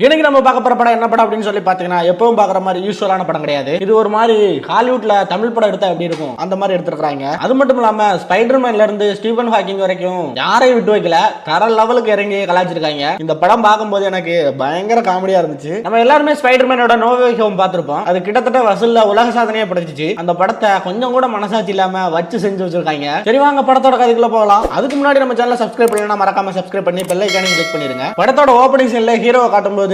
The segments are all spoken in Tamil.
இன்னைக்கு நம்ம பார்க்க போற படம் என்ன படம் அப்படின்னு சொல்லி பாத்தீங்கன்னா எப்பவும் பாக்குற மாதிரி யூஸ்வலான படம் கிடையாது. இது ஒரு மாதிரி ஹாலிவுட்ல தமிழ் படம் எடுத்தா எப்படி இருக்கும் அந்த மாதிரி எடுத்துருக்காங்க. அது மட்டும் இல்லாம ஸ்பைடர்மேன்ல இருந்து ஸ்டீபன் ஹாக்கிங் வரைக்கும் யாரையும் விட்டு வைக்கல, தர லெவலுக்கு இறங்கி கலாச்சிருக்காங்க. இந்த படம் பார்க்கும்போது எனக்கு பயங்கர காமெடியா இருந்துச்சு. நம்ம எல்லாருமே ஸ்பைடர்மேனோட நோ வே ஹோம் பார்த்திருப்போம். அது கிட்டத்தட்ட வசூல்ல உலக சாதனையே படைச்சிச்சு. அந்த படத்தை கொஞ்சம் கூட மனசாட்சி இல்லாம வச்சு செஞ்சு வச்சிருக்காங்க. சரி வாங்க படத்தோட கதைக்குள்ள போகலாம். அதுக்கு முன்னாடி நம்ம சேனலை சப்ஸ்கிரைப் பண்ணலாம், மறக்காம சப்ஸ்கிரைப் பண்ணி பெல் ஐகானையும் கிளிக் பண்ணிருங்க. படத்தோட ஓபனிங் சீன்ல ஹீரோவை காட்டும்போது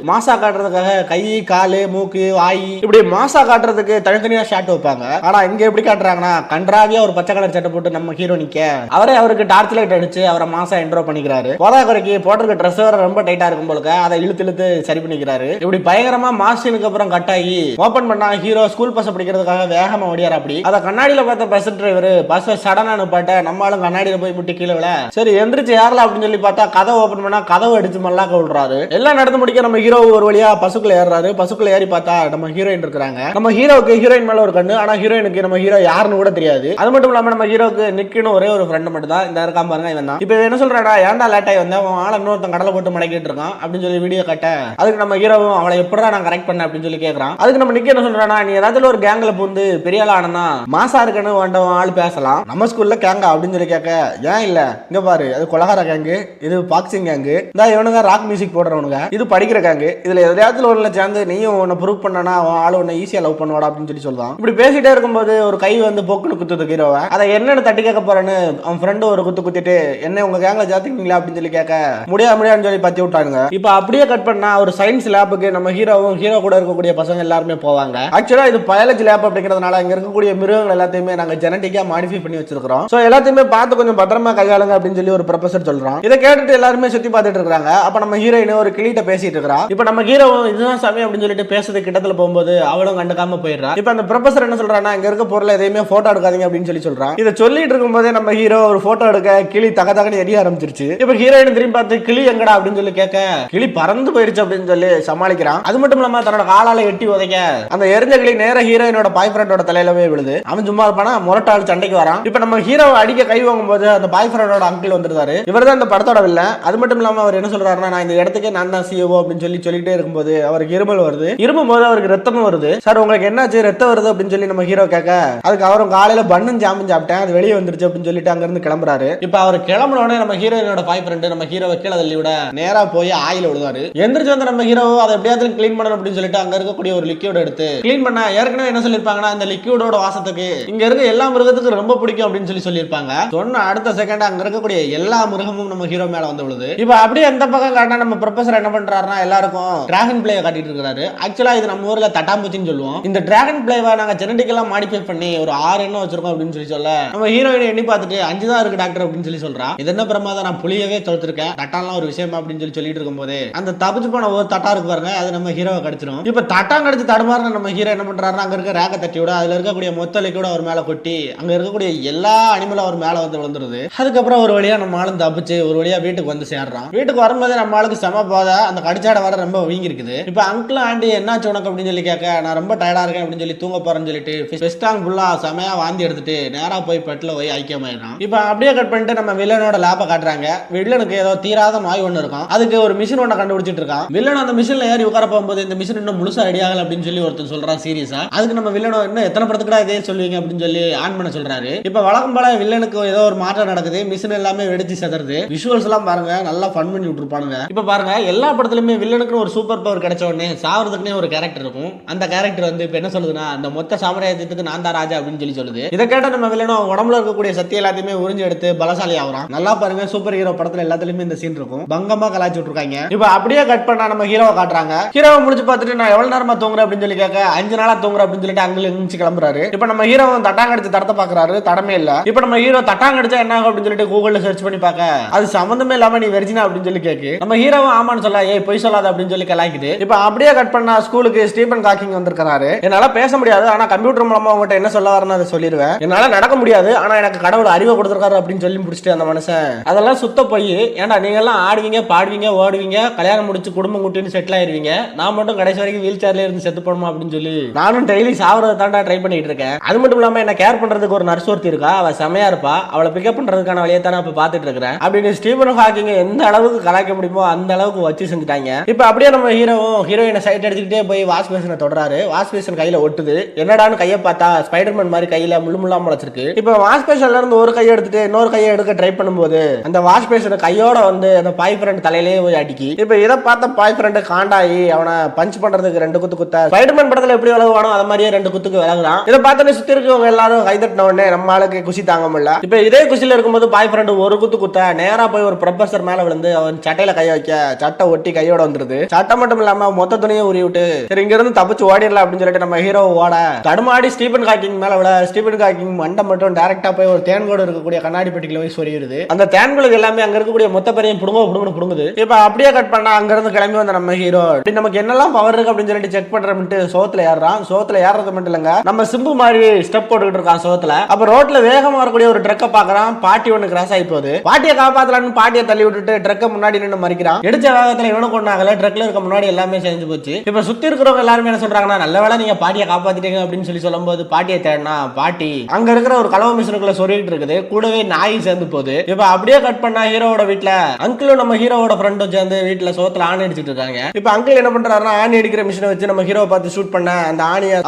மாசா காட்டுறதுக்காக கை, காலு, மூக்கு, வாய் இப்படி மாசா காட்டுறதுக்கு தனித்தனியா ஷாட் வைப்பாங்க. ஆனா இங்க எப்படி காட்டுறாங்கன்னா கன்றாவியா ஒரு பச்சை கலர் சட்டை போட்டு நம்ம ஹீரோ நிக்க அவரே அவருக்கு டார்ச் லைட் அடிச்சு அவரை மாசா என்ட்ரோ பண்ணிக்கிறாரு. போதாக்குறைக்கு போட்டிருக்க ட்ரெஸ் வேற ரொம்ப டைட்டா இருக்கும் போல அதை இழுத்து சரி பண்ணிக்கிறாரு. இப்படி பயங்கரமா மாசினுக்கு அப்புறம் கட் ஆகி ஓபன் பண்ணா ஹீரோ ஸ்கூல் பஸ் படிக்கிறதுக்காக வேகமா ஓடியாரு. அப்படி அத கண்ணாடியில பார்த்த பஸ் டிரைவர் பஸ் சடனா நிப்பாட்ட நம்மளும் கண்ணாடியில போய் முட்டி கீழே விழ சரி எந்திரிச்சு ஏறலாம் அப்படின்னு சொல்லி பார்த்தா கதவை ஓபன் பண்ணா கதவை அடிச்சு மல்லாக்க விடுறாரு. எல்லாம் நடந்து முடிக்க நம்ம ஹீரோ ஒரு வழியா பசுக்குள்ள ஏறாரு. பசுக்குள்ள ஏறி பார்த்தா நம்ம ஹீரோயின் இருக்காங்க. நம்ம ஹீரோக்கு ஹீரோயின் மேல ஒரு கண்ணு, ஆனா ஹீரோயினுக்கு நம்ம ஹீரோ யாருன்னு கூட தெரியாது. அது மட்டும் இல்லாம நம்ம ஹீரோக்கு நிக்கின்னு ஒரே ஒரு ஃப்ரெண்ட் மட்டும் தான் இந்த இருக்காம பாருங்க. இவன் தான். இப்போ என்ன சொல்றாடா, ஏன்டா லேட் ஆகி வந்தேன், அவன் ஆள இன்னொருத்தன் கடலை போட்டு மடக்கிட்டு இருக்கான் அப்படின்னு சொல்லி வீடியோ கட்ட அதுக்கு நம்ம ஹீரோவும் அவளை எப்படா நான் கரெக்ட் பண்ண அப்படின்னு சொல்லி கேட்கறான். அதுக்கு நம்ம நிக்க என்ன சொல்றானா, நீ ஏதாவது ஒரு கேங்ல பூந்து பெரிய ஆள் ஆனா மாசா இருக்குன்னு வேண்டவன் ஆள் பேசலாம், நம்ம ஸ்கூல்ல கேங்க அப்படின்னு சொல்லி கேட்க ஏன் இல்ல இங்க பாரு அது கொலகார கேங்கு, இது பாக்ஸிங் கேங்கு, இந்த இவனுங்க ராக் மியூசிக் போடுறவனுங்க, இது படிக்கிற கேங்கு, இதுல எதையாவது ஒண்ணுல சேர்ந்து நீயும் உன்னை ப்ரூவ் பண்ணனா ஆளு உன்னை ஈஸியா லவ் பண்ணுவாடா அப்படின்னு சொல்லி சொல்றான். இப்படி பேசிட்டே இருக்கும்போது ஒரு கை வந்து பொக்குன்னு குத்துது ஹீரோவை. அதை என்னன்னு தட்டி கேட்க போறேன்னு அவன் ஃப்ரெண்டு ஒரு குத்து குத்திட்டு என்ன உங்க கேங்ல சேர்த்துக்கிங்களா அப்படின்னு சொல்லி கேட்க முடியாதுன்னு சொல்லி பத்தி விட்டானுங்க. இப்ப அப்படியே கட் பண்ணா ஒரு சயின்ஸ் லேபுக்கு நம்ம ஹீரோவும் ஹீரோ கூட இருக்கக்கூடிய பசங்க எல்லாருமே போவாங்க. ஆக்சுவலா இது பயாலஜி லேப் அப்படிங்கிறதுனால இங்க இருக்கக்கூடிய மிருகங்கள் எல்லாத்தையுமே நாங்க ஜெனட்டிக்கா மாடிஃபை பண்ணி வச்சிருக்கோம். சோ எல்லாத்தையுமே பார்த்து கொஞ்சம் பத்திரமா கையாளுங்க அப்படின்னு சொல்லி ஒரு ப்ரொஃபசர் சொல்றான். இதை கேட்டுட்டு எல்லாருமே சுத்தி பார்த்துட்டு இருக்காங்க. அப்ப நம்ம ஹீரோயின் ஒரு கிளிட்ட பேசிட்டு இருக்கா. இப்ப நம்ம ஹீரோ இதுதான் சாமி அப்படின்னு சொல்லிட்டு பேசுறது கிட்டத்துல போகும்போது அவளும் கண்டுக்காம போயிடுறா. இப்ப அந்த ப்ரொஃபசர் என்ன சொல்றானா, இங்க இருக்க பொருளை எதையுமே போட்டோ எடுக்காதீங்க அப்படின்னு சொல்லி சொல்றான். இதை சொல்லிட்டு இருக்கும்போதே நம்ம ஹீரோ ஒரு போட்டோ எடுக்க கிளி தகதகன்னு எரிய ஆரம்பிச்சிருச்சு. இப்ப ஹீரோயின் திரும்பி பார்த்து கிளி எங்கடா அப்படின்னு சொல்லி கேட்க கிளி பறந்து போயிருச்சு அப்படின்னு சொல்லி சமாளிக்கிறான். அது மட்டும் இல்லாம தன்னோட காலால எட்டி உதைக்க அந்த எரிஞ்ச கிளி நேர ஹீரோயினோட பாய் ஃப்ரெண்டோட தலையில போய் விழுது. அவன் சும்மா இருப்பானா முரட்டாள் சண்டைக்கு வரான். இப்ப நம்ம ஹீரோ அடிக்க கை வாங்கும் போது அந்த பாய் ஃப்ரெண்டோட அங்கிள் வந்துருந்தாரு. இவர் தான் இந்த படத்தோட வில்லன். அது மட்டும் இல்லாம அவர் என்ன சொல்றாருன்னா, நான் இந்த இடத்துக்கு நான் தான் சிஓ அப்படின்னு சொல்லிட்டே இருக்கும்போது அவருக்கு இருமல் வருது. இருமும் போது அவருக்கு ரத்தமும் வருது. சார் உங்களுக்கு என்னாச்சு, ரத்தம் வருது அப்படின்னு சொல்லி நம்ம ஹீரோ கேட்க அதுக்கு அவரும் காலையில பன்னும் ஜாமும் சாப்பிட்டேன், அது வெளியே வந்துருச்சு அப்படின்னு சொல்லிட்டு அங்க இருந்து கிளம்புறாரு. இப்ப அவர் கிளம்புனோடனே நம்ம ஹீரோயினோட பாய் ஃப்ரெண்ட் நம்ம ஹீரோவை கீழே தள்ளி விட நேரா போய் ஆயில விடுவாரு. எந்திரிச்சு வந்து நம்ம ஹீரோ அதை எப்படியாவது கிளீன் பண்ணணும் அப்படின்னு சொல்லிட்டு அங்க இருக்கக்கூடிய ஒரு லிக்யூட் எடுத்து கிளீன் பண்ண ஏற்கனவே என்ன சொல்லிருப்பாங்கன்னா, இந்த லிக்யூடோட வாசத்துக்கு இங்க இருக்க எல்லா மிருகத்துக்கும் ரொம்ப பிடிக்கும் அப்படின்னு சொல்லியிருப்பாங்க. சொன்ன அடுத்த செகண்ட் அங்க இருக்கக்கூடிய எல்லா மிருகமும் நம்ம ஹீரோ மேல வந்து விழுது. இப்ப அப்படியே எந்த பக்கம் காட்டினா நம்ம ப்ரொஃபசர் என்ன பண்றாருன்னா எல்லாருக்கும் டிராகன் பிளேயை காட்டிட்டு இருக்காரு. ஆக்சுவலா இது நம்ம ஊர்ல தட்டாம்பூச்சின்னு சொல்லுவோம். இந்த டிராகன் பிளேவை நாங்க ஜெனடிக்கலா மாடிஃபை பண்ணி ஒரு 6 எண்ணம் வச்சிருக்கோம் அப்படின்னு சொல்லி சொல்ல நம்ம ஹீரோயின் எண்ணி பார்த்துட்டு 5 தான் இருக்கு டாக்டர் அப்படின்னு சொல்லி சொல்றா. இது என்ன பிரமாதம், நான் புளியவே தோத்துருக்கேன், தட்டாலாம் ஒரு விஷயமா அப்படின்னு சொல்லிட்டு இருக்கும்போது அந்த தப்பிச்சு போன ஒரு தட்டா இருக்கு பாருங்க, அது நம்ம ஹீரோவை கடிச்சிடும். இப்ப தட்டா கடிச்சு தடுமாறு நம்ம ஹீரோ என்ன பண்றாருன்னா அங்க இருக்க ரேக்க தட்டி விட அதுல இருக்கக்கூடிய மொத்த லிக்விட அவர் மேல கொட்டி அங்க இருக்கக்கூடிய எல்லா அனிமலும் அவர் மேல வந்து விழுந்துருது. அதுக்கப்புறம் ஒரு வழியா நம்ம ஆளும் தப்பிச்சு ஒரு வழியா வீட்டுக்கு வந்து சேர்றான். வீட்டுக்கு வரும்போது நம்ம ஆளுக்கு செம போத அந்த கடிச்சாட வர ரொம்ப வீங்கி இருக்குது. இப்ப அங்கிள் ஆண்டி என்னாச்சு உனக்கு அப்படின்னு சொல்லி கேட்க நான் ரொம்ப டயர்டா இருக்கேன் அப்படின்னு சொல்லி தூங்க போறேன்னு சொல்லிட்டு ஃபெஸ்டாங் ஃபுல்லா செமையா வாந்தி எடுத்துட்டு நேரா போய் பெட்ல போய் ஐக்கியமாயிடும். இப்ப அப்படியே கட் பண்ணிட்டு நம்ம வில்லனோட லேப காட்டுறாங்க. வில்லனுக்கு ஏதோ தீராத நோய் ஒண்ணு இருக்கும். அதுக்கு ஒரு மிஷின் ஒண்ணு கண்டுபிடிச்சிட்டு இருக்கான். வில்லன் அந்த மிஷின்ல ஏறி உட்கார போகும்போது இந்த மிஷின் இன்னும் முழுசா ரெடி ஆகல அப்படின்னு சொல்லி ஒருத்தர் சொல்றான் சீரியஸா. அதுக்கு நம்ம வில்லனோ இன்னும் எத்தனை படத்துக்குடா இதே சொல்லுவீங்க அப்படின்னு சொல்லி ஆன் பண்ண சொல்றாரு. இப்ப வழக்கம் போல வில்லனுக்கு ஏதோ ஒரு மாற்றம் நடக்குது. மிஷின் எல்லாமே வெடிச்சு செதறது. விஷுவல்ஸ் எல்லாம் பாருங்க நல்லா ஃபன் பண்ணி விட்டுருப்பானுங்க. இப்ப பாருங்க எல்லா படத்துலயுமே வில்லனுக்கு ஒரு சூப்பர் பவர் கிடைச்ச உடனே சாவறதுக்குனே ஒரு கேரக்டர் இருக்கும். அந்த கேரக்டர் வந்து இப்ப என்ன சொல்லுதுன்னா, அந்த மொத்த சாம்ராஜ்யத்துக்கு நான் தான் ராஜா அப்படின்னு சொல்லுது. இதை கேட்ட நம்ம வில்லனும் உடம்புல இருக்கக்கூடிய சக்தி எல்லாத்தையுமே உறிஞ்சு எடுத்து பலசாலி ஆகுறான். நல்லா பாருங்க சூப்பர் ஹீரோ படத்துல எல்லாத்துலயுமே இந்த சீன் இருக்கும். பங்கமா கலாய்ச்சி விட்டுருக்காங்க. இப்ப அப்படியே கட் பண்ணா நம்ம ஹீரோவை காட்டுறாங்க. ஹீரோவை முடிச்சு பார்த்துட்டு நான் எவ்வளவு நேரமா தூங்குறேன் அப்படின்னு சொல்லி கேட்க 5 நாளா தூங்குறேன் அப்படின்னு சொல்லிட்டு அங்கே எழுந்து கிளம்புறாரு. இப்ப நம்ம ஹீரோ தட்டாங்கடிச்சு தடத்தை பாக்குறாரு, தடமே இல்ல. இப்ப நம்ம ஹீரோ தட்டாங்கடிச்சா என்ன ஆகும் அப்படின்னு சொல்லிட்டு கூகுள்ல சர்ச் பண்ணி பார்க்க அது சம்பந்தமே இல்லாம நீ வெர்ஜினா அப்படின்னு சொல்லி கேக்கு நம்ம ஹீரோவும் ஆமான்னு சொல்ல ஏய் பொய் சொல்லாத அப்படின்னு சொல்லி கலாய்க்குது. இப்ப அப்படியே கட் பண்ணா ஸ்கூலுக்கு ஸ்டீபன் ஹாக்கிங் வந்திருக்காரு. என்னால பேச முடியாது, ஆனா கம்ப்யூட்டர் மூலமா உங்ககிட்ட என்ன சொல்ல வரணும் அதை சொல்லிடுவேன். என்னால நடக்க முடியாது, ஆனா எனக்கு கடவுள் அறிவை கொடுத்திருக்காரு அப்படின்னு சொல்லி முடிச்சுட்டு அந்த மனுஷன் அதெல்லாம் சுத்த போய் ஏன்டா நீங்க எல்லாம் ஆடுவீங்க பாடுவீங்க ஓடுவீங்க கல்யாணம் முடிச்சு குடும்பம் குட்டின்னு செட்டில் ஆயிருவீங்க, நான் மட்டும் கடைசி வரைக்கும் வீல் சேர்ல இருந்து செத்து போடுமா அப்படின்னு சொல்லி நானும் டெய்லி சாவறதை தாண்டா ட்ரை பண்ணிட்டு இருக்கேன். அது மட்டும் இல்லாம என்ன கேர் பண்றதுக்கு ஒரு நர்ஸ் ஒருத்தி இருக்கா, அவ செமையா இருப்பா, அவளை பிக்கப் பண்றதுக்கான வழியை தானே இப்ப பாத்துட்டு இருக்கிறேன் அப்படின்னு ஸ்டீபன் ஹாக்கிங் எந்த அளவுக்கு கலாய்க்க முடியுமோ அந்த அளவுக்கு வச்சு செஞ்சுட்டாங்க. இருக்காங்க. இப்ப அப்படியே நம்ம ஹீரோயினை சைட் அடிச்சுக்கிட்டே போய் வாஷ் பேஷனை தொடராரு. வாஷ் பேஷன் கையில ஒட்டுது. என்னடான்னு கையை பார்த்தா ஸ்பைடர்மேன் மாதிரி கையில முள்ளா முளைச்சிருக்கு. இப்ப வாஷ் பேஷன்ல இருந்து ஒரு கையை எடுத்துட்டு இன்னொரு கையை எடுக்க ட்ரை பண்ணும்போது அந்த வாஷ் பேஷன் கையோட வந்து அந்த பாய் ஃப்ரெண்ட் தலையிலேயே போய் அடிக்கி. இப்ப இதை பார்த்த பாய் ஃப்ரெண்ட் காண்டாயி அவனை பஞ்ச் பண்றதுக்கு 2 குத்து குத்த ஸ்பைடர்மேன் படத்துல எப்படி விலகுவானோ அது மாதிரியே 2 குத்துக்கு விலகுறான். இதை பார்த்து சுத்தி இருக்கவங்க எல்லாரும் கைதட்டின உடனே நம்ம ஆளுக்கு குஷி தாங்க முடியல. இப்ப இதே குஷில இருக்கும்போது பாய் ஃப்ரெண்ட் ஒரு குத்து குத்த நேரா போய் ஒரு ப்ரொஃபசர் மேல விழுந்து அவன் சட்டையில கை வைக்க சட்டை ஒட்டி கையோட வந்துருது. சட்டை மட்டும் இல்லாம மொத்த துணியை உரி விட்டு சரி இங்க இருந்து தப்பிச்சு ஓடிடலாம் அப்படின்னு சொல்லிட்டு நம்ம ஹீரோ ஓட தடுமாடி ஸ்டீபன் ஹாக்கிங் மேல விட ஸ்டீபன் ஹாக்கிங் மண்டை மட்டும் டைரக்டா போய் ஒரு தேன்கோடு இருக்கக்கூடிய கண்ணாடி பெட்டிக்குள்ள போய் சொரியுது. அந்த தேன்களுக்கு எல்லாமே அங்க இருக்கக்கூடிய மொத்த பெரியும் புடுங்குது. இப்ப அப்படியே கட் பண்ணா அங்க இருந்து கிளம்பி வந்த நம்ம ஹீரோ நமக்கு என்னெல்லாம் பவர் இருக்கு அப்படின்னு சொல்லிட்டு செக் பண்றோம்ட்டு சோத்துல ஏறான். சோத்துல ஏறது மட்டும் இல்லங்க நம்ம சிம்பு மாதிரி ஸ்டெப் போட்டுக்கிட்டு இருக்கான் சோத்துல. அப்ப ரோட்ல வேகமா வரக்கூடிய ஒரு ட்ரக்க பாக்குறான். பாட்டி ஒண்ணு கிராஸ் ஆகி போகுது. பாட்டியை காப்பாத்தலான்னு பாட்டியை தள்ளி விட்டுட்டு ட்ரக்க முன்னாடி நின்று மறிக்கிறான். எடுத்த வேகத்துல இவனும் கொண்டாங்கல ட்ரக்ல இருக்க முன்னாடி எல்லாமே செஞ்சு போச்சு. இப்ப சுத்தி இருக்கிறவங்க எல்லாருமே என்ன சொல்றாங்கன்னா நல்ல வேளை நீங்க பாட்டியை காப்பாத்திட்டீங்க அப்படின்னு சொல்லும்போது பாட்டியை தேடினா பாட்டி அங்க இருக்கிற ஒரு கலவ மிஷினுக்குள்ள சொருகிட்டு இருக்குது. கூடவே நாய் சேர்ந்து போகுது. இப்ப அப்படியே கட் பண்ணா ஹீரோவோட வீட்டுல அங்கிளும் நம்ம ஹீரோவோட ஃப்ரெண்டும் சேர்ந்து வீட்டுல சோத்துல ஆணி அடிச்சிட்டு இருக்காங்க. இப்ப அங்கிள் என்ன பண்றாருன்னா ஆணி அடிக்கிற மிஷினை வச்சு நம்ம ஹீரோவை பார்த்து ஷூட் பண்ண அந்த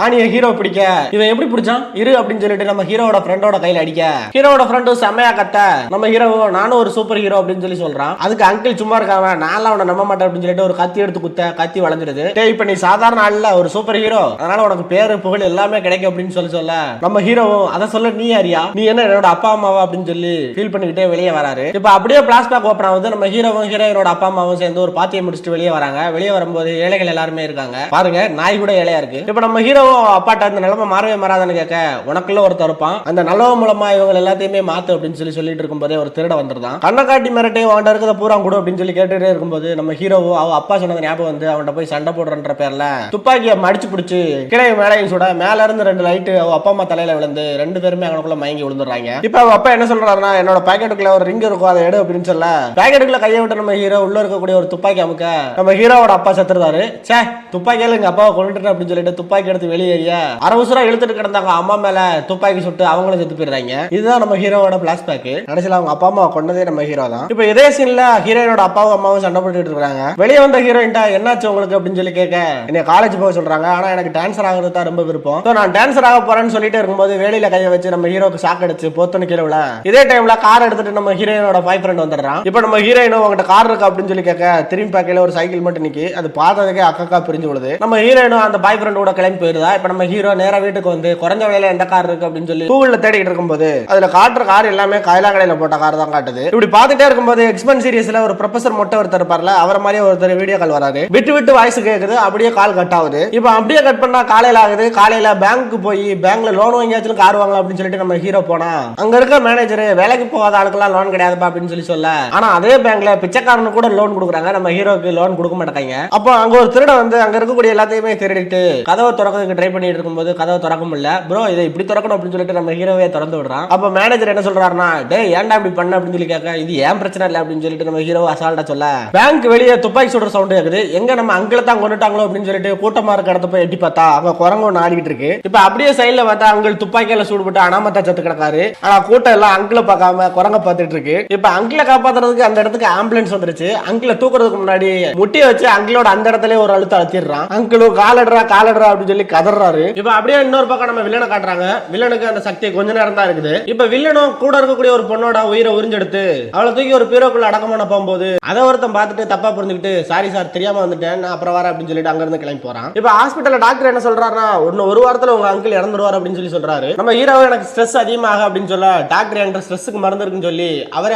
ஆணியை ஹீரோ பிடிக்க இவன் எப்படி பிடிச்சான் இரு அப்படின்னு சொல்லிட்டு நம்ம ஹீரோவோட ஃப்ரெண்டோட கையில அடிக்க ஹீரோவோட ஃப்ரெண்டும் செமையா கத்த நம்ம ஹீரோ நானும் ஒரு சூப்பர் ஹீரோ அப்படின்னு சொல்றான். அதுக்கு அங்கிள் சும்மா இருக்காம நான் அவனை நம்ப மாட்டேன் அப்படின்னு சொல்லிட்டு ஒரு கத்தி எடுத்து குத்த கத்தி வளைஞ்சிடுது. இப்ப நீ சாதாரண ஆள்ல ஒரு சூப்பர் ஹீரோ அதனால உனக்கு பேரு புகழ் எல்லாமே கிடைக்கும் அப்படின்னு சொல்ல நம்ம ஹீரோவும் அதை சொல்ல நீ யாரியா நீ என்ன என்னோட அப்பா அம்மாவா அப்படின்னு சொல்லி ஃபீல் பண்ணிக்கிட்டே வெளியே வராரு. இப்ப அப்படியே பிளாஷ்பேக் ஓபன் ஆகுது. நம்ம ஹீரோவும் ஹீரோயினோட அப்பா அம்மாவும் சேர்ந்து ஒரு பாத்தியை முடிச்சுட்டு வெளியே வராங்க. வெளியே வரும்போது ஏழைகள் எல்லாருமே இருக்காங்க. பாருங்க நாய் கூட ஏழையா இருக்கு. இப்ப நம்ம ஹீரோவும் அப்பாட்ட அந்த நிலைமை மாறவே மாறாதுன்னு கேட்க உனக்குள்ள ஒருத்தர் இருப்பான் அந்த நல்லவ மூலமா இவங்க எல்லாத்தையுமே மாத்து அப்படின்னு சொல்லிட்டு இருக்கும்போதே ஒரு திருட வந்துருதான். கண்ணை காட்டி மிரட்டே அவன்கிட்ட இருக்கிறத பூரா கூட அப்படின்னு சொல்லி கேட்டுட்டே இருக்கும்போது நம்ம ஹீரோவும் அவ அப்பா சொன்னது ஞாபகம் வந்து அவன்கிட்ட போய் சண்டை போடுறன்ற பேர்ல துப்பாக்கியை மடிச்சு பிடிச்சு கிளைய மேலையும் சுட மேல இருந்து 2 லைட்டு அவ அப்பா அம்மா தலையில விழுந்து 2 பேருமே அவனுக்குள்ள மயங்கி விழுந்துடுறாங்க. இப்ப அவ அப்பா என்ன சொல்றாருன்னா என்னோட பாக்கெட்டுக்குள்ள ஒரு ரிங் இருக்கும் அதை எடு அப்படின்னு சொல்ல பாக்கெட்டுக்குள்ள கையை விட்டு நம்ம ஹீரோ உள்ள இருக்கக்கூடிய ஒரு துப்பாக்கி அமுக்க நம்ம ஹீரோவோட அப்பா செத்துறாரு. சே துப்பாக்கியால எங்க அப்பாவை கொண்டுட்டு அப்படின்னு சொல்லிட்டு துப்பாக்கி எடுத்து வெளியேறிய அரவசரா இழுத்துட்டு கிடந்தாங்க அம்மா மேல துப்பாக்கி சுட்டு அவங்களும் செத்து போயிடுறாங்க. இதுதான் நம்ம ஹீரோவோட பிளாஷ்பேக். கடைசியில அவங்க அப்பா அம்மா கொண்டதே நம்ம ஹீரோ தான். இப்ப இதே சீன்ல ஹீரோயினோட அப்பாவும் அம்மாவும் சண்டை போட்டுட்டு இருக்காங்க. வெளியே வந்த ஹீரோயின்டா என்னாச்சு உங்களுக்கு அப்படின்னு சொல்லி கேட்க என்ன காலேஜ் போக சொல்றாங்க. ஆனா எனக்கு டான்சர் ஆகிறது தான் ரொம்ப விருப்பம். நான் டான்சர் ஆக போறேன்னு சொல்லிட்டு இருக்கும்போது வேலையில கையை வச்சு நம்ம ஹீரோக்கு ஷாக் அடிச்சு போத்தனு கீழே விழ இதே டைம்ல கார் எடுத்துட்டு நம்ம ஹீரோயினோட பாய் ஃப்ரெண்ட் வந்துடுறான். இப்ப நம்ம ஹீரோயினும் உங்ககிட்ட கார் இருக்கு அப்படின்னு சொல்லி கேட்க திரும்பி பார்க்கல ஒரு சைக்கிள் மட்டும் நிக்கி அது பார்த்ததுக்கே அக்கா பிரிஞ்சு விடுது. நம்ம ஹீரோயினும் அந்த பாய் ஃப்ரெண்ட் கூட கிளம்பி போயிருதா. இப்ப நம்ம ஹீரோ நேரா வீட்டுக்கு வந்து குறைஞ்ச விலையில எந்த கார் இருக்கு அப்படின்னு சொல்லி கூகுள்ல தேடிட்டு இருக்கும்போது அதுல காட்டுற கார் எல்லாமே கைலாங்கடையில போட்ட கார் தான் காட்டுது. இப்படி பார்த்துட்டே இருக்கும்போது எக்ஸ்பென் சீரிஸ்ல ஒரு ப்ரொஃபசர் மொட்டை ஒருத்தர் இருப்பார்ல அவர் மாதிரியே ஒருத்தர் வீடியோ கால் வராது. விட்டு வாய்ஸ் கேக்குது அப்படியே கால் கட் ஆகுது. இப்ப அப்படியே கட் பண்ணா காலையில ஆகுது. காலையில பேங்க்கு போய் பேங்க்ல லோன் வாங்கியாச்சும் கார் வாங்கலாம் அப்படின்னு சொல்லிட்டு நம்ம ஹீரோ போனா அங்க இருக்க மேனேஜர் வேலைக்கு போகாத ஆளுக்கெல்லாம் லோன் கிடையாதுப்பா அப்படின்னு சொல்ல ஆனா அதே பேங்க்ல பிச்சைக்காரனு கூட லோன் கொடுக்குறாங்க. நம்ம ஹீரோக்கு லோன் கொடுக்க மாட்டாங்க. அப்போ அங்க ஒரு திருட வந்து அங்க இருக்கக்கூடிய எல்லாத்தையுமே திருடிட்டு கதவை திறக்கிறதுக்கு ட்ரை பண்ணிட்டு இருக்கும்போது கதவை திறக்க முடியல. ப்ரோ இதை இப்படி திறக்கணும் அப்படின்னு சொல்லிட்டு நம்ம ஹீரோவே திறந்து விடுறான். அப்ப மேனேஜர் என்ன சொல்றாருன்னா டேய் ஏன்டா இப்படி பண்ண அப்படின்னு சொல்லி கேட்க இது ஏன் பிரச்சனை இல்லை அப்படின்னு சொல்லிட்டு நம்ம ஹீரோ அசால்ட்டா சொல்ல பேங்க் வெளியே துப்பாக்கி சுடுற சவுண்ட் கேக்குது. எங்க நம்ம அங்கில தான் கொண்டுட்டாங்களோ அப்படின்னு சொல்லிட்டு கூட்டமா இருக்க இடத்த போய் எட்டி பார்த்தா அங்க குரங்கு ஒன்று ஆடிக்கிட்டு இருக்கு. இப்ப அப்படியே சைட்ல பார்த்தா அங்கிள் துப்பாக்கியில சூடுபட்டு அனாமத்தா சத்து கிடக்காரு. ஆனா கூட்டம் எல்லாம் அங்கிளை பார்க்காம குரங்க பார்த்துட்டு இருக்கு. இப்ப அங்கிளை காப்பாத்துறதுக்கு அந்த இடத்துக்கு ஆம்புலன்ஸ் வந்துருச்சு. அங்கிளை தூக்குறதுக்கு முன்னாடி முட்டியை வச்சு அங்கிளோட அந்த இடத்துல ஒரு அழுத்த அழுத்திடுறான். அங்கிளும் காலடுறா அப்படின்னு சொல்லி கதறாரு. இப்ப அப்படியே இன்னொரு பக்கம் நம்ம வில்லனை காட்டுறாங்க. வில்லனுக்கு அந்த சக்தி கொஞ்ச நேரம் தான் இருக்குது. இப்ப வில்லனும் கூட இருக்கக்கூடிய ஒரு பொண்ணோட உயிரை உறிஞ்செடுத்து அவளை தூக்கி ஒரு பீரோக்குள்ள அடக்கமான போகும்போது அதை ஒருத்தன் பார்த்துட்டு தப்பா புரிஞ்சுக்கிட்டு சாரி சார் தெரியாம வந்துட்டேன் நான் அப்புறம் வர அப்படின்னு சொல்லிட்டு அங்க இருந்து கிளம்பி போறான். இப்ப ஹாஸ்பிட்டல்ல டாக்டர் என்ன சொல்றாருன்னா ஒரு வாரத்துல உங்க அங்கிள் இறந்துருவார் அப்படின்னு சொல்றாரு. நம்ம ஹீரோவை எனக்கு ஸ்ட்ரெஸ் அதிகமாக அப்படின்னு சொல்ல டாக்டர் என்கிட்ட ஸ்ட்ரெஸ்ஸுக்கு மருந்து இருக்குன்னு சொல்லி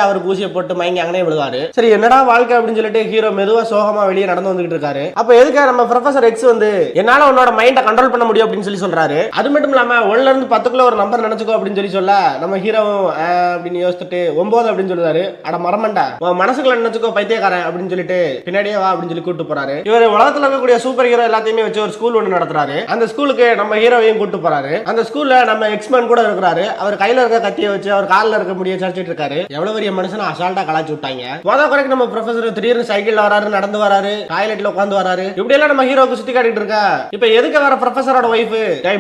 அவருக்கு ஊசியை போட்டு மயங்கி அங்கனே விழுவாரு. சரி என்னடா வாழ்க்கை அப்படின்னு சொல்லிட்டு ஹீரோ மெதுவா சோகமா வெளியே நடந்து வந்துகிட்டு இருக்காரு. அப்ப எதுக்கு நம்ம ப்ரொஃபசர் எக்ஸ் வந்து என்னால உன்னோட மைண்டை கண்ட்ரோல் பண்ண முடியும் அப்படின்னு சொல்றாரு. அது மட்டும் இல்லாம 1ல இருந்து 10க்குள்ள ஒரு நம்பர் நினைச்சுக்கோ அப்படின்னு சொல்ல நம்ம ஹீரோவும் அப்படின்னு யோசிச்சுட்டு 9 அப்படின்னு சொல்றாரு. அட மரமண்டா மனசுக்குள்ள நினைச்சுக்கோ பைத்தியக்காரன் அப்படின்னு சொல்லிட்டு பின்னாடியே வா அப்படின்னு சொல்லி கூட்டு போறாரு. இவர் உலகத்துல இருக்கக்கூடிய சூப்பர் ஹீரோ எல்லாத்தையுமே வச்சு ஒரு ஸ்கூல் ஒன்று நடத்துறாரு. அந்த ஸ்கூலுக்கு நம்ம ஹீரோவையும் கூட்டு போறாரு. அந்த ஸ்கூல்ல நம்ம எக்ஸ்மேன் கூட இருக்கிறாரு. அவர் கையில இருக்க கத்தியை வச்சு அவர் காலில் இருக்க முடிய சரிச்சிட்டு இருக்காரு. எவ்வளவு பெரிய மனுஷன் அசால்ட்டா கலாச்சு விட்டாங்க. குறைக்கு நம்ம ப்ரொஃபசர் திடீர்னு சைக்கிள் வராரு, நடந்து வராரு, டாய்லெட்ல உட்காந்து வராரு. இப்படி எல்லாம் நம்ம ஹீரோக்கு சுத்தி காட்டிட்டு இருக்கா. இப்ப எதுக்கு வர ப்ரொஃபசரோட ஒய்ஃப்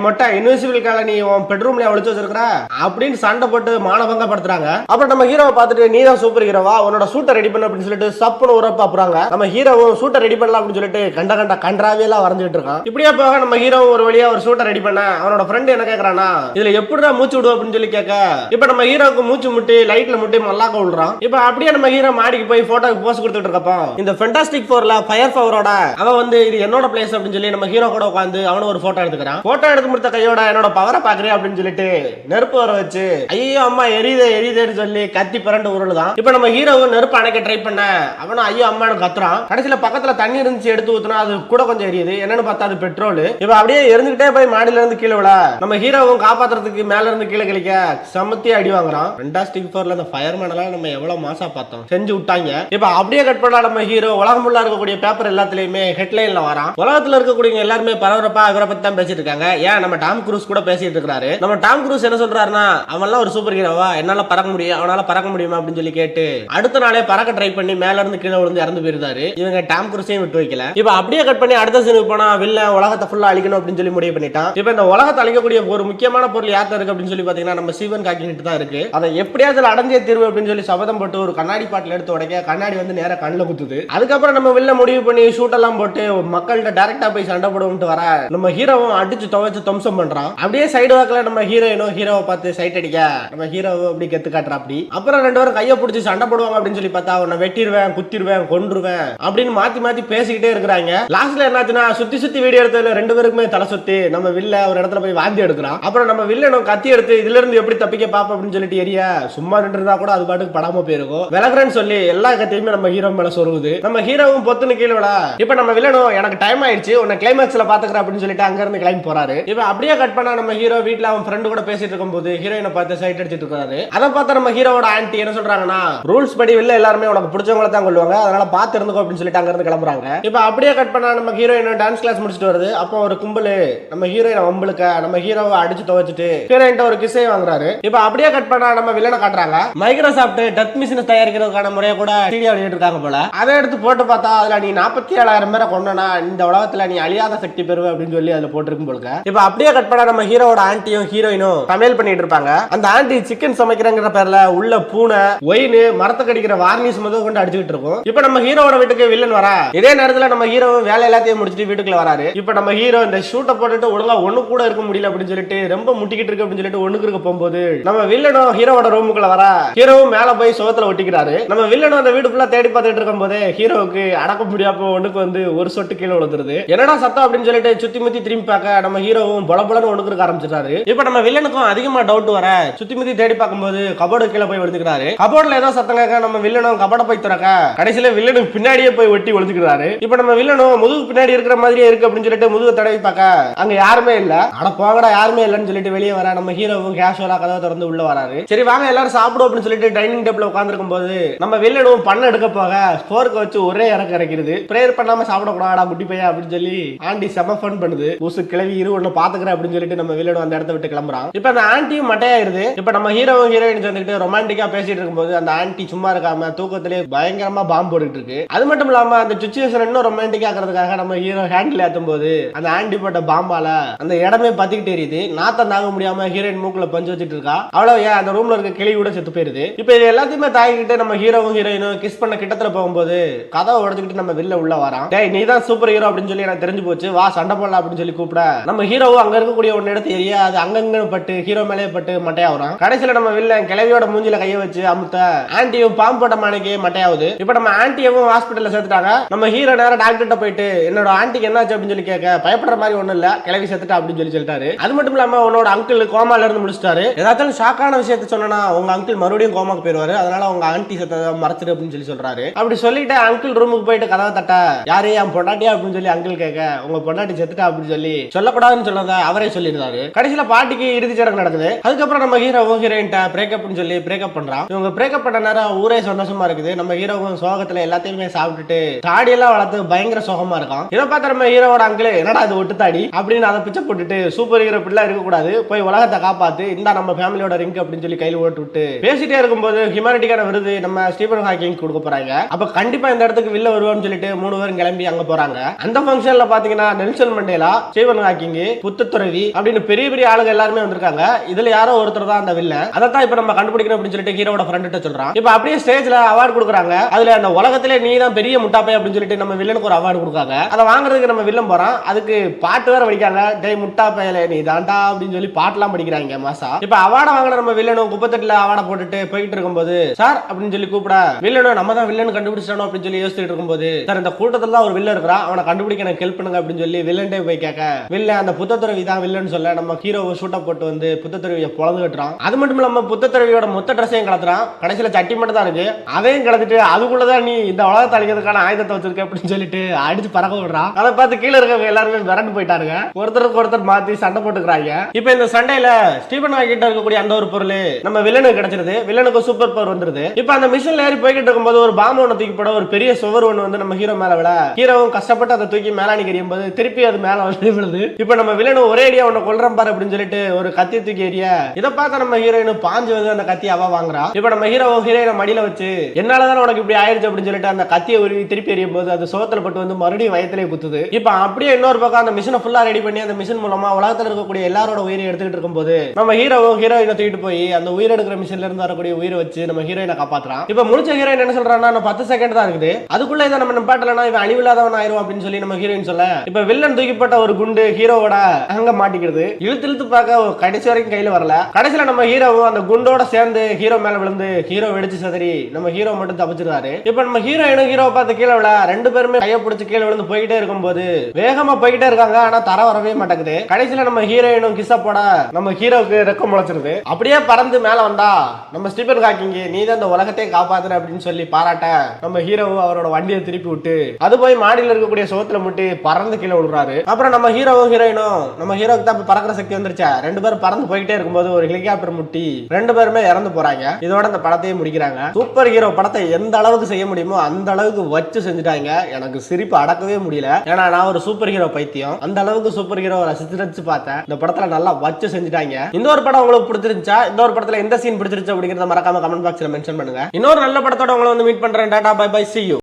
மொட்டை இன்விசிபிள் கால நீ உன் பெட்ரூம்ல ஒளிச்சு வச்சிருக்க அப்படின்னு சண்டை போட்டு மானபங்கப்படுத்துறாங்க. அப்புறம் நம்ம ஹீரோவை பார்த்துட்டு நீ தான் சூப்பர் ஹீரோவா உன்னோட சூட்டை ரெடி பண்ண அப்படின்னு சொல்லிட்டு சப்புன்னு உரப்பா போறாங்க. நம்ம நம்ம ஹீரோவும் சூட்டை ரெடி பண்ணலாம் அப்படின்னு சொல்லிட்டு கண்ட கன்றாவியெல்லாம் வரைஞ்சிட்டு இருக்கான். இப்படியே போக நம்ம ஹீரோ ஒரு வழியா ஒரு சூட்டை ரெடி பண்ண அவனோட ஃப்ரெண்ட் என்ன கேக்குறானா, இதுல எப்படிடா மூச்சு விடுவோம் அப்படின்னு சொல்லி கேட்க, இப்ப நம்ம ஹீரோக்கு மூச்சு முட்டி லைட்ல முட்டி மல்லாக்க விடுறான். இப்ப அப்படியே நம்ம ஹீரோ மாடிக்கு போய் போட்டோக்கு போஸ் கொடுத்துட்டு இருக்கப்போ இந்த ஃபென்டாஸ்டிக் ஃபோர்ல ஃபயர் பவரோட அவன் வந்து இது என்னோட பிளேஸ் அப்படின்னு சொல்லி நம்ம ஹீரோ கூட உட்காந்து அவனும் ஒரு போட்டோ எடுத்துக்கிறான். போட்டோ எடுத்து முடித்த கையோட என்னோட பவரை பாக்குறேன் அப்படின்னு சொல்லிட்டு நெருப்பு வர வச்சு ஐயோ அம்மா எரியுதேன்னு சொல்லி கத்தி பிறண்டு உருளுதான். இப்ப நம்ம ஹீரோவும் நெருப்பு அணைக்க ட்ரை பண்ண அவனும் ஐயோ அம்மானு கத்துறான். கடைசியில பக்கத்துல தண்ணி இருந்துச்சு எடுத்து ஊத்துனா அது கூட கொஞ்சம் எரியுது. என்னன்னு பார்த்தா அது பெட்ரோல். இப்ப அப்படியே எரிஞ்சுக்கிட்டே போய் மாடியில இருந்து கீழே விட நம்ம ஹீரோவும் காப்பாத்துறதுக்கு மேல இருந்து கீழே கழிக்க சமத்தி அடி வாங்குறான். ஃபென்டாஸ்டிக் ஃபோர்ல அந்த ஃபயர்மேன் எல்லாம் நம்ம எவ்வளவு மாசா பார்த்தோம், செஞ்சு விட்டாங்க. இப்ப அப்படியே கட் பண்ணா நம்ம ஹீரோ உலகம் ஃபுல்லா இருக்கக்கூடிய பேப்பர் எல்லாத்துலயுமே ஹெட்லைன்ல வரான். உலகத்துல இருக்கக்கூடிய எல்லாருமே பரபரப்பா இவரை பத்தி தான் பேசிட்டு இருக்காங்க. ஏன் நம்ம டாம் குரூஸ் கூட பேசிட்டு இருக்காரு. நம்ம டாம் குரூஸ் என்ன சொல்றாருன்னா, அவன்லாம் ஒரு சூப்பர் ஹீரோவா, என்னால பறக்க முடியும், அவனால பறக்க முடியுமா அப்படின்னு சொல்லி கேட்டு அடுத்த நாளே பறக்க ட்ரை பண்ணி மேல இருந்து கீழே விழுந்து இறந்து போயிருந்தாரு. இவங்க டாம் குரூஸையும் விட்டு வைக்கல. இப்ப அப்படியே கட் பண்ணி அடுத்த சீனுக்கு போனா வில்லன் உலகத்தை ஃபுல்லா அழிக்கணும் அப்படின்னு சொல்லி முடிவு பண்ணிட்டான். இப்ப இந்த உலகத்தை அழிக்கக்கூடிய ஒரு முக்கியமான பொருள் யார்ட்ட இருக்கு அப்படின்னு சொல்லி பாத்தீங்கன்னா நம்ம ஸ்டீவன் ஹாக்கிங் தான் இருக்கு. அதை எப்படியாவது அடைஞ்சே தீர்வு அப்படின்னு சொல்லி சபதம் போட்டு ஒரு கண்ணாடி பாட்டில் எடுத்து உடைக்க கண்ணாடி வந்து நேரா கண்ணில் குத்துது. அதுக்கப்புறம் நம்ம வில்ல முடிவு பண்ணி ஷூட் எல்லாம் போட்டு மக்கள்கிட்ட டைரக்டா போய் சண்டை போடுவோம்ட்டு வர நம்ம ஹீரோவும் அடிச்சு துவைச்சு துவம்சம் பண்றான். அப்படியே சைடு வாக்குல நம்ம ஹீரோயினும் ஹீரோவை பார்த்து சைட் அடிக்க நம்ம ஹீரோவை அப்படி கெத்து காட்டுறா. அப்படி அப்புறம் ரெண்டு பேரும் கையை பிடிச்சி சண்டை போடுவாங்க அப்படின்னு சொல்லி பார்த்தா அவனை வெட்டிடுவேன், குத்திடுவேன், கொன்றுவேன் அப்படின்னு மாத்தி மாத்தி பேசிக்கிட்டே இருக்கிறாங்க. லாஸ்ட்ல என்னாச்சுன்னா சுத்தி சுத்தி வீடியோ எடுத்ததுல ரெண்டு பேருக்குமே தலை சுத்தி நம்ம வில்ல ஒரு இடத்துல போய் வாந்தி எடுக்கிறான். அப்புறம் நம்ம வில்லனும் கத்தி எடுத்து இதுல இருந்து எப்படி தப்பிக்க பாப்போம் அப்படின்னு சொல்லிட்டு எரிய சும்மா நின்று இருந்தா கூட அது பாட்டுக்கு படாம போயிருக்கும். விலகுறேன்னு சொல்லி எல்லா கத்தையுமே நம்ம ஹீரோ மேல சொருகுது. நம்ம ஹீரோவும் பொத்துன்னு கீழே விட இப்ப நம்ம வில்லனும் எனக்கு டைம் ஆயிடுச்சு, உன்னை கிளைமேக்ஸ்ல பாத்துக்கிறேன் அப்படின்னு சொல்லிட்டு அங்க இருந்து கிளம்பி போறாரு. இப்ப அப்படியே கட் பண்ணா நம்ம ஹீரோ வீட்டுல அவன் ஃப்ரெண்டு கூட பேசிட்டு இருக்கும்போது ஹீரோயினை பார்த்து சைட் அடிச்சிட்டு இருக்காரு. அதை பார்த்து நம்ம ஹீரோவோட ஆன்ட்டி என்ன சொல்றாங்கன்னா, ரூல்ஸ் படி வெளில எல்லாருமே உனக்கு பிடிச்சவங்கள தான் கொள்வாங்க, அதனால பார்த்து இருந்துக்கோ அப்படின்னு சொல்லிட்டு அங்க இருந்து கிளம்புறாங்க. இப்ப அப்படியே கட் பண்ணா நம்ம ஹீரோயின் டான்ஸ் கிளாஸ் முடிச்சுட்டு வருது. அப்போ ஒரு கும்பல் நம்ம ஹீரோயின் வம்பளுக்க நம்ம ஹீரோவை அடிச்சு துவைச்சிட்டு ஹீரோயின் ஒரு கிஸ்ஸே வாங்குறாரு. இப்ப அப்படியே கட் பண்ணா நம்ம வில்லனை காட்டுறாங்க. மைக்ரோசாஃப்ட் டெத் மிஷின் தயாரிக்கிறதுக்கான முறையை கூட வீடியோ வெளியிட்டு இருக்காங்க போல. அதை எடுத்து போட்டு பார்த்தா அதுல நீ 47,000 பேரை கொண்டனா இந்த உலகத்துல நீ அழியாத சக்தி பெறுவ அப்படின்னு சொல்லி அதுல போட்டிருக்கும் போல. இப்ப அப்படியே கட் பண்ணா நம்ம ஹீரோவோட ஆன்ட்டியும் ஹீரோயினும் சமையல் பண்ணிட்டு இருப்பாங்க. அந்த ஆன்ட்டி சிக்கன் சமைக்கிறங்கிற பேர்ல உள்ள பூனை ஒயின் மரத்துக்கு அடிக்கிற வார்னிஷ் முதல் கொண்டு அடிச்சுட்டு இருக்கும். இப்ப நம்ம ஹீரோவோட வீட்டுக்கு வில்லன் வரா. இதே நேரத்துல நம்ம ஹீரோ வேலை எல்லாத்தையும் முடிச்சுட்டு வீட்டுக்குள்ள வராரு. இப்ப நம்ம ஹீரோ இந்த ஷூட்டை போட்டுட்டு ஒழுங்கா ஒண்ணு கூட இருக்க முடியல அப்படின்னு சொல்லிட்டு ரொம்ப முட்டிக்கிட்டு இருக்கு அப்படின்னு சொல்லிட்டு ஒண்ணுக்கு இருக்க போகும்போது நம்ம வில்லனும் ஹீரோவோட ரூமுக்குள்ள வரா. ஹீரோவும் மேல போய் சுவத்துல ஒட்டிக்கிறாரு. நம்ம வில்லனும் அந்த வீடு ஃபுல்லா தேடி பார்த்துட்டு இருக்கும் போது ஹீரோவுக்கு அடக்க முடியாம ஒண்ணுக்கு வந்து ஒரு சொட்டு கீழே விழுந்துருது. என்னடா சத்தம் அப்படின்னு சொல்லிட்டு சுத்தி முத்தி திரும்பி பார்க்க நம்ம ஹீரோவும் பொலபொலன்னு ஒண்ணுக்கு இருக்க ஆரம்பிச்சிட்டாரு. இப்ப நம்ம வில்லனுக்கும் அதிகமா டவுட் வர சுத்தி முத்தி தேடி பார்க்கும்போது கபோர்டு கீழே போய் விழுந்துக்கிறாரு. கபோர்ட்ல ஏதோ சத்தம் கேட்க நம்ம வில்லனும் கபோர்டை போய் திறக்க கடைசியில வில்லனுக்கு பின்னாடியே போய் ஒட்டி விழுந்துக்கிறாரு. இப்ப நம்ம வில்லனும் முதுகு பின்னாடி இருக்கிற மாதிரியே இருக்கு அப்படின்னு சொல்லிட்டு முதுகு தடவி பார்க்க அங்க யாருமே இல்ல. ஆனா போங்கடா யாருமே இல்லன்னு சொல்லிட்டு வெளியே வர நம்ம ஹீரோவும் கேஷுவலா கதவை திறந்து உள்ள வராரு. சரி வாங்க எல்லாரும் சாப்பிடும் அப்படின்னு சொல்லிட்டு டைனிங் டேபிள்ல உட்கார்ந்திருக்கும் போது நம்ம வில்லனும் பண்ண எடுக்க போக ஸ்போர்க்க வச்சு ஒரே இறக்க இறக்கிறது. பிரேயர் பண்ணாம சாப்பிடக்கூடாடா குட்டி பையா அப்படின்னு சொல்லி ஆண்டி செம ஃபன் பண்ணுது. பூசு கிளவி இரு ஒண்ணு பாத்துக்கிறேன் அப்படின்னு சொல்லிட்டு நம்ம வில்லனும் அந்த இடத்த விட்டு கிளம்புறான். இப்ப அந்த ஆண்டியும் மட்டையாயிருது. இப்ப நம்ம ஹீரோவும் ஹீரோயின் சேர்ந்துட்டு ரொமான்டிக்கா பேசிட்டு இருக்கும்போது அந்த ஆண்டி சும்மா இருக்காம தூக்கத்திலே பயங்கரமா பாம்பு போட்டுட்டு இருக்கு. அது மட்டும் இல்லாம அந்த சிச்சுவேஷன் இன்னும் ரொமான்டிக்கா ஆக்கிறதுக்காக நம்ம ஹீரோ ஹேண்டில் ஏத்தும் போது அந்த ஆண்டி போட்ட பாம்பால அந்த இடமே பத்திக்கிட்டு எரியுது. நாத்தம் தாங்க முடியாம ஹீரோயின் மூக்குல பஞ்சு வச்சுட்டு இருக்கா. அவ்வளவு ஏன் அந்த ரூம்ல இருக்க கிளி கூட செத்து போயிருது. இப்ப இது எல்லாத்தையுமே தாங்கிட்டு நம்ம ஹீரோவும் ஹீரோயினும் கிஸ் பண்ண கிட்டத்துல போகும்போது கதவை உடைச்சுக்கிட்டு நம்ம வெளில உள்ள வரான். டேய் நீ தான் சூப்பர் ஹீரோ அப்படின்னு சொல்லி எனக்கு தெரிஞ்சு போச்சு, வா சண்டை போடலாம் அப்படின்னு சொல்லி கூப்பிட நம்ம ஹீரோவும் அங்க இருக்கக்கூடிய ஒன்னு எடுத்து எரிய அது அங்கங்க பட்டு ஹீரோ மேலே பட்டு மட்டையா வரும். கடைசியில நம்ம வில்ல கிளவியோட மூஞ்சில கைய வச்சு அமுத்த ஆன்டியும் பாம்பு போட்ட மாணிக்கு மட்டையாவது. இப்ப நம்ம ஆன்டியவும் ஹாஸ்பிட்டல்ல சேர்த்துட்டாங்க. நம்ம ஹீரோ நேரம் டாக்டர்கிட்ட போயிட்டு என்னோட ஆன்டிக்கு என்னாச்சு அப்படின்னு சொல்லி கேட்க பயப்படுற மாதிரி ஒண்ணும் இல்ல, கிளவி சேர்த்துட்டா அப்படின்னு சொல்லி சொல்லிட்டாரு. அது மட்டும் இல்லாம உன்னோட அங்கிள் கோமால இருந்து முடிச்சிட்டாரு. ஏதாச்சும் ஷாக்கான விஷயத்த சொன்னா உங்க அங்கிள் மறுபடியும் கோமாக்கு போயிருவாரு, அதனால உங்க ஆன்டி செத்த மறைச்சிரு அப்படின்னு சொல்லி சொல்றாரு. அப்படி சொல்லிட்டு அங்கிள் ரூமுக்கு போயிட்டு கதவை தட்ட யாரே என் பொண்டாட்டியா அப்படின்னு சொல்லி அங்கிள் கேட்க உங்க பொண்டாட்டி செத்துட்டா அப்படின்னு சொல்லி சொல்லக்கூடாதுன்னு சொன்னத அவரே சொல்லிடுறாரு. கடைசியில பாட்டிக்கு இறுதி சடங்கு நடக்குது. அதுக்கப்புறம் நம்ம ஹீரோவும் ஹீரோயின்ட்ட பிரேக்கப்னு சொல்லி பிரேக்கப் பண்றான். இவங்க பிரேக்கப் பண்ண நேரம் ஊரே சந்தோஷமா இருக்குது. நம்ம ஹீரோவும் சோகத்துல எல்லாத்தையுமே சாப்பிட்டுட்டு தாடியெல்லாம் வளர்த்து பயங்கர சோகமா இருக்கான். இதை பார்த்த நம்ம ஹீரோவோட அங்கிள் என்னடா அது ஒட்டு தாடி அப்படின்னு அதை பிச்சை போட்டுட்டு சூப்பர் ஹீரோ இப்படிலாம் இருக்கக்கூடாது, போய் உலகத்தை காப்பாத்து இந்த நம்ம ஃபேமிலியோட ரிங்க் அப்படின்னு சொல்லி கையில் ஓட்டு விட்டு பேசிட்டே இருக்கும்போது ஹியூமனிட்டிக்கான விருது நம்ம ஸ்டீபன் ஹாக்கிங் கொடுக்க போறாங்க. அப்ப கண்டிப்பா இந்த இடத்துக்கு வில்ல வருவான்னு சொல்லிட்டு 3 பேரும் கிளம்பி அங்க போறாங்க. அந்த ஃபங்க்ஷன்ல பாத்தீங்கன்னா நெல்சன் மண்டேலா, ஸ்டீபன் ஹாக்கிங், புத்துத்துறவி அப்படின்னு பெரிய பெரிய ஆளுங்க எல்லாருமே வந்திருக்காங்க. இதுல யாரோ ஒருத்தர் தான் அந்த வில்ல. அதான் இப்ப நம்ம கண்டுபிடிக்கணும் அப்படின்னு சொல்லிட்டு ஹீரோட ஃப்ரெண்ட் சொல்றான். இப்ப அப்படியே ஸ்டேஜ்ல அவார்டு கொடுக்குறாங்க. அதுல அந்த உலகத்திலே நீ தான் பெரிய முட்டாப்பை அப்படின்னு சொல்லிட்டு நம்ம வில்லனுக்கு ஒரு அவார்டு கொடுக்காங்க. அதை வாங்குறதுக்கு நம்ம வில்லன் போறான். அதுக்கு பாட்டு வேற படிக்காங்க. டேய் முட்டாப்பையில நீ தாண்டா அப்படின்னு சொல்லி பாட்டுலாம் படிக்கிறாங்க மாசா. இப்ப அவார்டை வாங்கின நம்ம வில்லனும் குப்பத்தட்டுல அவார்டை போட்டுட்டு போயிட்டு இருக்கும்போது சார் அப்படின்னு சொல்லி கூப்பிட வில்லனும் நம்ம தான் வில்லன் கண்டுபிடிச்சிட்டோம் அப்படின்னு சொல்லி யோசிச்சுட்டு இருக்கும்போது சார் இந்த கூட்டத்துல தான் ஒரு வில்லன் இருக்கிறான், அவனை கண்டுபிடிக்க எனக்கு ஹெல்ப் பண்ணுங்க அப்படின்னு சொல்லி வில்லன்டே போய் கேட்க வில்லன் அந்த புத்தத்துறவி தான் வில்லன் சொல்ல நம்ம ஹீரோவை ஷூட்டை போட்டு வந்து புத்தத்துறவியை பொழந்து கட்டுறான். அது மட்டும் இல்லாம புத்தத்துறவியோட மொத்த ட்ரெஸ்ஸையும் கலத்துறான். கடைசியில சட்டி மட்டும் தான் இருக்கு, அதையும் கலத்துட்டு அதுக்குள்ளதான் நீ இந்த உலகத்தை அழிக்கிறதுக்கான ஆயுதத்தை வச்சிருக்க அப்படின்னு சொல்லிட்டு அடிச்சு பறக்க விடுறான். அதை பார்த்து கீழே இருக்க எல்லாருமே விரண்டு போயிட்டாருங்க. ஒருத்தருக்கு ஒருத்தர் மாத்தி சண்டை போட்டுக்கிறாங்க. இப்ப இந்த சண்டையில ஸ்டீபன் ஹாக்கிட்ட இருக்கக்கூடிய அந்த ஒரு பொருள் நம்ம வில்லனுக்கு கிடைச்சிருது. வில்லனுக்கு சூப்பர் பவர் வந்துருது. இப்ப அந்த மிஷின்ல ஏறி போய்கிட்டு இருக்கும்போது ஒரு பாம்பு ஒன்று தூக்கி போட ஒரு பெரிய சுவர் ஒன்று வந்து நம்ம ஹீரோ மேல விட ஹீரோவும் கஷ்டப்பட்டு அதை தூக்கி மேலாணிக்கு எறியும் போது திருப்பி அது மேல வந்து விழுது. இப்ப நம்ம வில்லனும் ஒரே அடியா ஒன்னு கொல்றோம் பாரு அப்படின்னு சொல்லிட்டு ஒரு கத்தி தூக்கி எறிய இதை பார்த்த நம்ம ஹீரோயினும் பாஞ்சு வந்து அந்த கத்தி அவ வாங்குறா. இப்ப நம்ம ஹீரோவும் ஹீரோயினை மடியில வச்சு என்னாலதான் உனக்கு இப்படி ஆயிடுச்சு அப்படின்னு சொல்லிட்டு அந்த கத்தியை உருவி திருப்பி எறியும் போது அது சோத்துல பட்டு வந்து மறுபடியும் வயத்திலே குத்துது. இப்ப அப்படியே இன்னொரு பக்கம் அந்த மிஷினை ஃபுல்லா ரெடி பண்ணி அந்த மிஷின் மூலமா உலகத்துல இருக்கக்கூடிய எல்லாரோட உயிரை எடுத்துக்கிட்டு இருக்கும்போது நம்ம ஹீரோவும் ஹீரோயினை தூக்கிட்டு போய் அந்த உயிர் எடுக்கிற மிஷின்ல இருந்து வரக்கூடிய உயிரை வச்சு நம்ம ஹீரோயினை காப்பாத்துறான். இப்ப முடிச்ச ஹீரோயின் என்ன சொல்றான்னா 10 செகண்ட் தான் இருக்குது, அதுக்குள்ள இதை நம்ம நிப்பாட்டலனா இவன் அழிவில்லாதவன் ஆயிரும் அப்படின்னு சொல்லி நம்ம ஹீரோயின் சொல்ல இப்ப வில்லன் தூக்கிப்பட்ட ஒரு குண்டு ஹீரோவோட அங்க மாட்டிக்கிறது. இழுத்து இழுத்து பார்க்க கடைசி வரைக்கும் கையில வரல. கடைசியில நம்ம ஹீரோவும் அந்த குண்டோட சேர்ந்து ஹீரோ மேல விழுந்து ஹீரோ வெடிச்சு சதறி நம்ம ஹீரோ மட்டும் தப்பிச்சிருக்காரு. இப்ப நம்ம ஹீரோயினும் ஹீரோ பார்த்து கீழே விழ ரெண்டு பேருமே கையை பிடிச்சு கீழே விழுந்து போயிட்டே இருக்கும்போது வேகமா போயிட்டே இருக்காங்க. ஆனா தர வரவே மாட்டேங்குது. கடைசியில நம்ம ஹீரோயினும் கிஸ்ஸ போட நம்ம ஹீரோவுக்கு ரெக்கம் முளைச்சிருது. அப்படியே பறந்து மேல வந்தா நம்ம ஸ்டீபன் ஹாக்கிங் நீ தான் இந்த உலகத்தை காப்பாத்துற அப்படின்னு சொல்லி பாராட்ட நம்ம ஹீரோவும் அவரோட வண்டியை திருப்பி விட்டு அது போய் மாடியில் இருக்கக்கூடிய சோத்துல முட்டி பறந்து கீழே விழுறாரு. அப்புறம் நம்ம ஹீரோவும் ஹீரோயினும் நம்ம ஹீரோக்கு தான் பறக்கிற சக்தி வந்துருச்சா, ரெண்டு பேரும் பறந்து போயிட்டே இருக்கும்போது ஒரு ஹெலிகாப்டர் முட்டி ரெண்டு பேருமே இறந்து போறாங்க. இதோட இந்த படத்தையே முடிக்கிறாங்க. சூப்பர் ஹீரோ படத்தை எந்த அளவுக்கு செய்ய முடியுமோ அந்த அளவுக்கு வச்சு செஞ்சுட்டாங்க. எனக்கு சிரிப்பு அடக்கவே முடியல. ஏன்னா நான் ஒரு சூப்பர் ஹீரோ பைத்தியம். அந்த அளவுக்கு சூப்பர் ஹீரோ ரசிச்சு பார்த்தேன். இந்த படத்துல நல்லா வச்சு செஞ்சுட்டாங்க. இந்த ஒரு படம் உங்களுக்கு பிடிச்சிருந்துச்சா, இந்த ஒரு படத்துல எந்த சீன் பிடிச்சிருச்சு அப்படிங்கறத மறக்காம கமெண்ட் பாக்ஸ்ல மென்ஷன் பண்ணுங்க. இன்னொரு நல்ல படத்தோட உங்களை வந்து மீட் பண்றேன். Tata bye bye, see you.